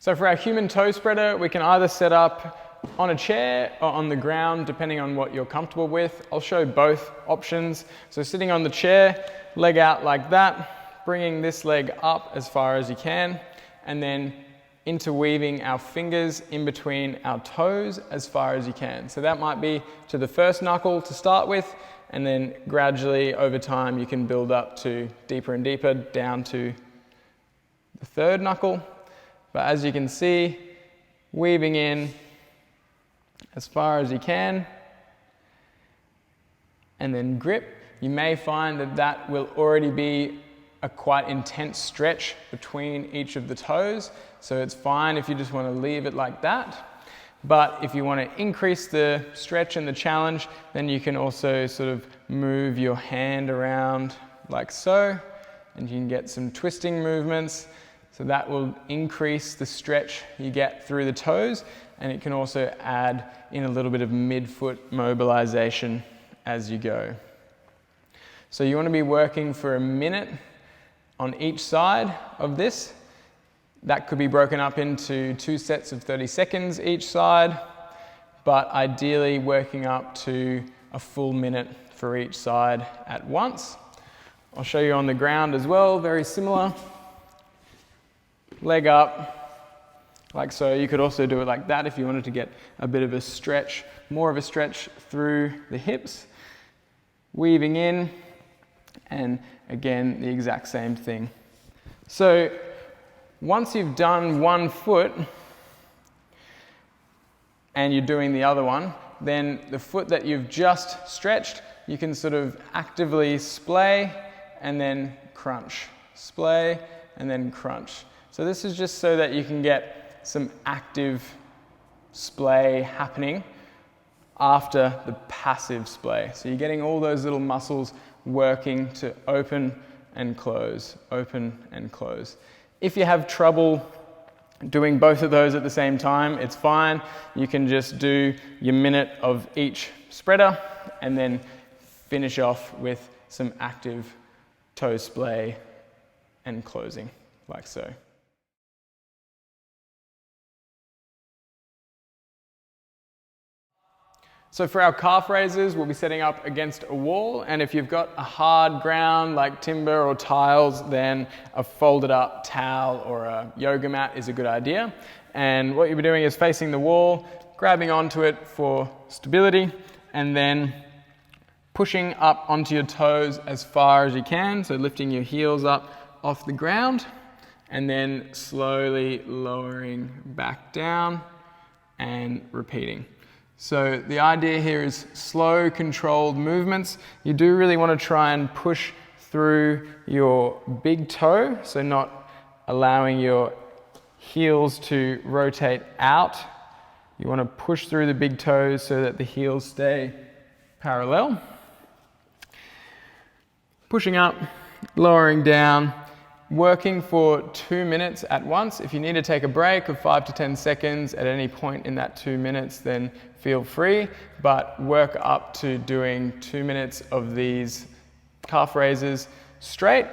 So for our human toe spreader, we can either set up on a chair or on the ground, depending on what you're comfortable with. I'll show both options. So sitting on the chair, leg out like that, bringing this leg up as far as you can, and then interweaving our fingers in between our toes as far as you can. So that might be to the first knuckle to start with, and then gradually over time you can build up to deeper and deeper down to the third knuckle. But as you can see, weaving in as far as you can, and then grip. You may find that that will already be a quite intense stretch between each of the toes, so it's fine if you just want to leave it like that. But if you want to increase the stretch and the challenge, then you can also sort of move your hand around like so, and you can get some twisting movements. So that will increase the stretch you get through the toes, and it can also add in a little bit of midfoot mobilization as you go. So you want to be working for a minute on each side of this. That could be broken up into 2 sets of 30 seconds each side, but ideally working up to a full minute for each side at once. I'll show you on the ground as well, very similar. Leg up, like so. You could also do it like that if you wanted to get a bit of a stretch, more of a stretch through the hips. Weaving in, and again, the exact same thing. So once you've done one foot and you're doing the other one, then the foot that you've just stretched, you can sort of actively splay and then crunch. Splay and then crunch. So this is just so that you can get some active splay happening after the passive splay. So you're getting all those little muscles working to open and close, open and close. If you have trouble doing both of those at the same time, it's fine. You can just do your minute of each spreader and then finish off with some active toe splay and closing, like so. So for our calf raises, we'll be setting up against a wall, and if you've got a hard ground like timber or tiles, then a folded up towel or a yoga mat is a good idea. And what you'll be doing is facing the wall, grabbing onto it for stability, and then pushing up onto your toes as far as you can, so lifting your heels up off the ground, and then slowly lowering back down and repeating. So the idea here is slow, controlled movements. You do really want to try and push through your big toe, so not allowing your heels to rotate out. You want to push through the big toes so that the heels stay parallel. Pushing up, lowering down, working for 2 minutes at once. If you need to take a break of 5 to 10 seconds at any point in that 2 minutes, then feel free, but work up to doing 2 minutes of these calf raises straight.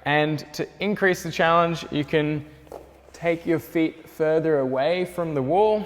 And to increase the challenge, you can take your feet further away from the wall.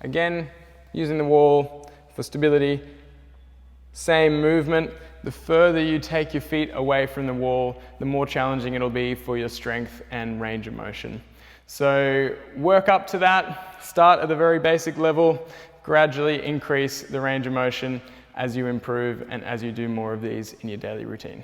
Again, using the wall for stability. Same movement. The further you take your feet away from the wall, the more challenging it'll be for your strength and range of motion. So work up to that, start at the very basic level, gradually increase the range of motion as you improve and as you do more of these in your daily routine.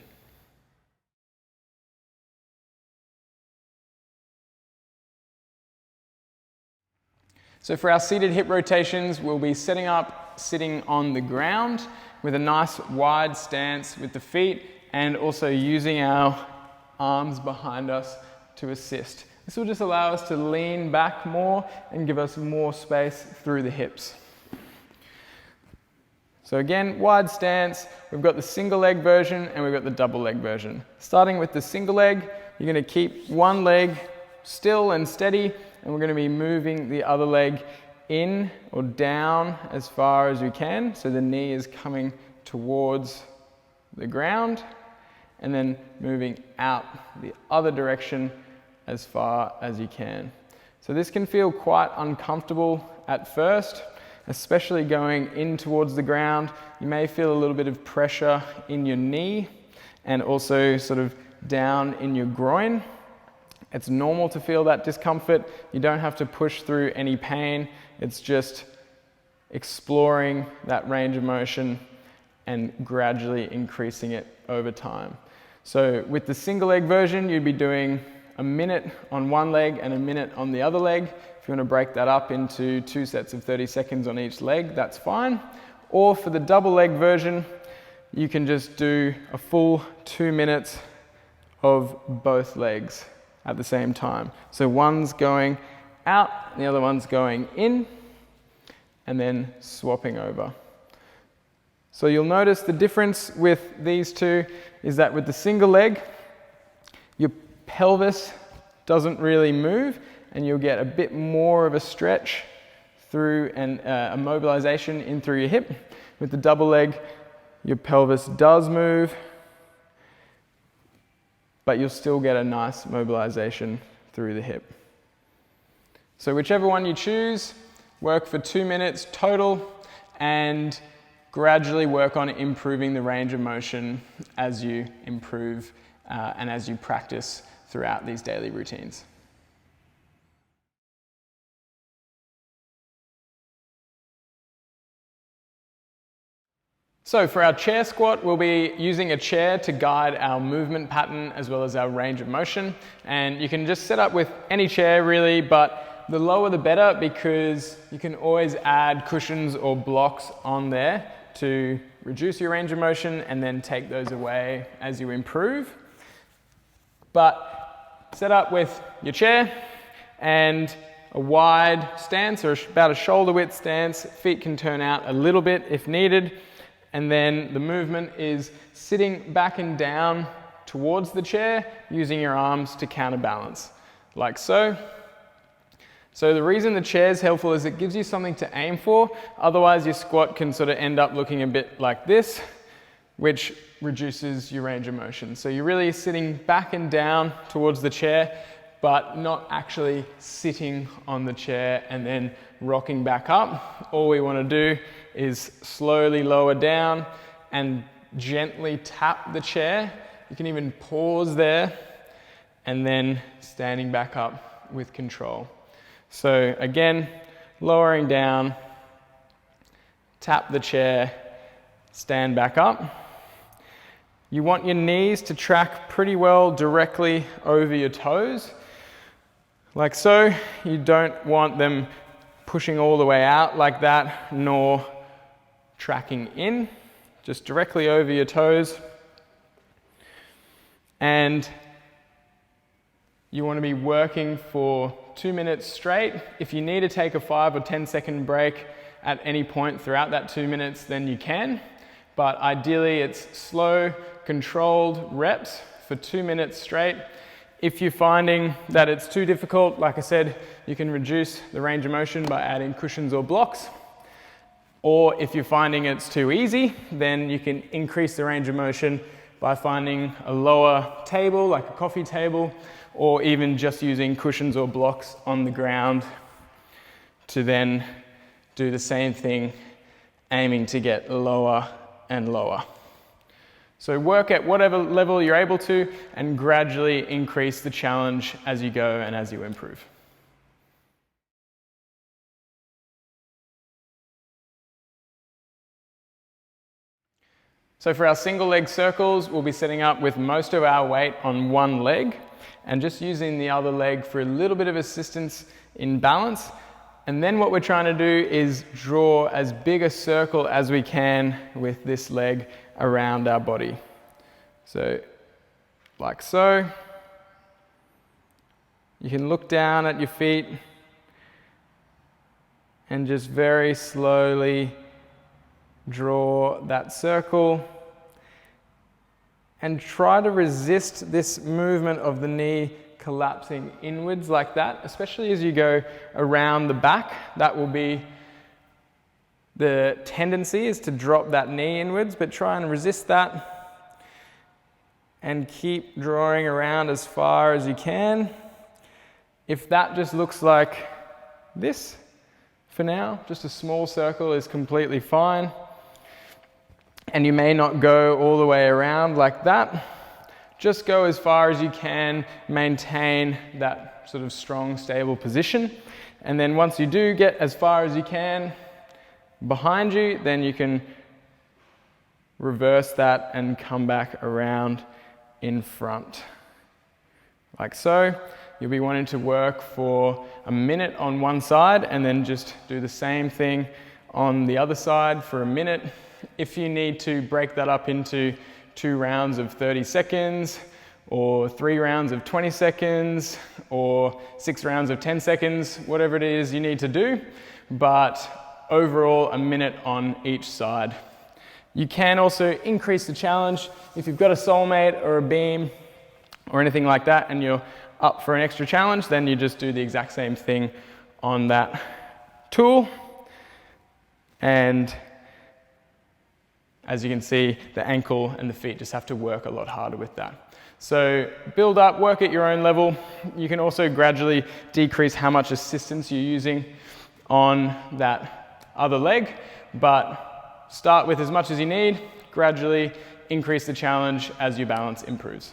So for our seated hip rotations, we'll be setting up sitting on the ground with a nice wide stance with the feet, and also using our arms behind us to assist. This will just allow us to lean back more and give us more space through the hips. So again, wide stance. We've got the single leg version and we've got the double leg version. Starting with the single leg, you're going to keep one leg still and steady, and we're going to be moving the other leg in or down as far as we can, so the knee is coming towards the ground, and then moving out the other direction as far as you can. So this can feel quite uncomfortable at first, especially going in towards the ground. You may feel a little bit of pressure in your knee and also sort of down in your groin. It's normal to feel that discomfort. You don't have to push through any pain. It's just exploring that range of motion and gradually increasing it over time. So with the single leg version, you'd be doing a minute on one leg and a minute on the other leg. If you want to break that up into 2 sets of 30 seconds on each leg, that's fine. Or for the double leg version, you can just do a full 2 minutes of both legs at the same time. So one's going out, and the other one's going in, and then swapping over. So you'll notice the difference with these two is that with the single leg, your pelvis doesn't really move, and you'll get a bit more of a stretch through and a mobilization in through your hip. With the double leg, your pelvis does move, but you'll still get a nice mobilization through the hip. So whichever one you choose, work for 2 minutes total and gradually work on improving the range of motion as you improve and as you practice throughout these daily routines. So for our chair squat, we'll be using a chair to guide our movement pattern as well as our range of motion. And you can just set up with any chair really, but the lower the better, because you can always add cushions or blocks on there to reduce your range of motion and then take those away as you improve. But set up with your chair and a wide stance, or about a shoulder width stance. Feet can turn out a little bit if needed. And then the movement is sitting back and down towards the chair, using your arms to counterbalance, like so. So the reason the chair is helpful is it gives you something to aim for. Otherwise your squat can sort of end up looking a bit like this, which reduces your range of motion. So you're really sitting back and down towards the chair, but not actually sitting on the chair and then rocking back up. All we want to do is slowly lower down and gently tap the chair. You can even pause there and then standing back up with control. So again, lowering down, tap the chair, stand back up. You want your knees to track pretty well directly over your toes, like so. You don't want them pushing all the way out like that, nor tracking in, just directly over your toes. And you want to be working for 2 minutes straight. If you need to take a 5 or 10 second break at any point throughout that 2 minutes, then you can. But ideally it's slow, controlled reps for 2 minutes straight. If you're finding that it's too difficult, like I said, you can reduce the range of motion by adding cushions or blocks. Or if you're finding it's too easy, then you can increase the range of motion by finding a lower table, like a coffee table, or even just using cushions or blocks on the ground to then do the same thing, aiming to get lower and lower. So work at whatever level you're able to and gradually increase the challenge as you go and as you improve. So for our single leg circles, we'll be setting up with most of our weight on one leg and just using the other leg for a little bit of assistance in balance. And then what we're trying to do is draw as big a circle as we can with this leg around our body. So, like so. You can look down at your feet and just very slowly draw that circle and try to resist this movement of the knee collapsing inwards like that, especially as you go around the back. That will be the tendency, is to drop that knee inwards, but try and resist that and keep drawing around as far as you can. If that just looks like this for now, just a small circle is completely fine. And you may not go all the way around like that. Just go as far as you can, maintain that sort of strong, stable position. And then once you do get as far as you can behind you, then you can reverse that and come back around in front. Like so. You'll be wanting to work for a minute on one side and then just do the same thing on the other side for a minute. If you need to break that up into 2 rounds of 30 seconds or 3 rounds of 20 seconds or 6 rounds of 10 seconds, whatever it is you need to do, but overall a minute on each side. You can also increase the challenge if you've got a soulmate or a beam or anything like that and you're up for an extra challenge, then you just do the exact same thing on that tool. And as you can see, the ankle and the feet just have to work a lot harder with that. So build up, work at your own level. You can also gradually decrease how much assistance you're using on that other leg, but start with as much as you need, gradually increase the challenge as your balance improves.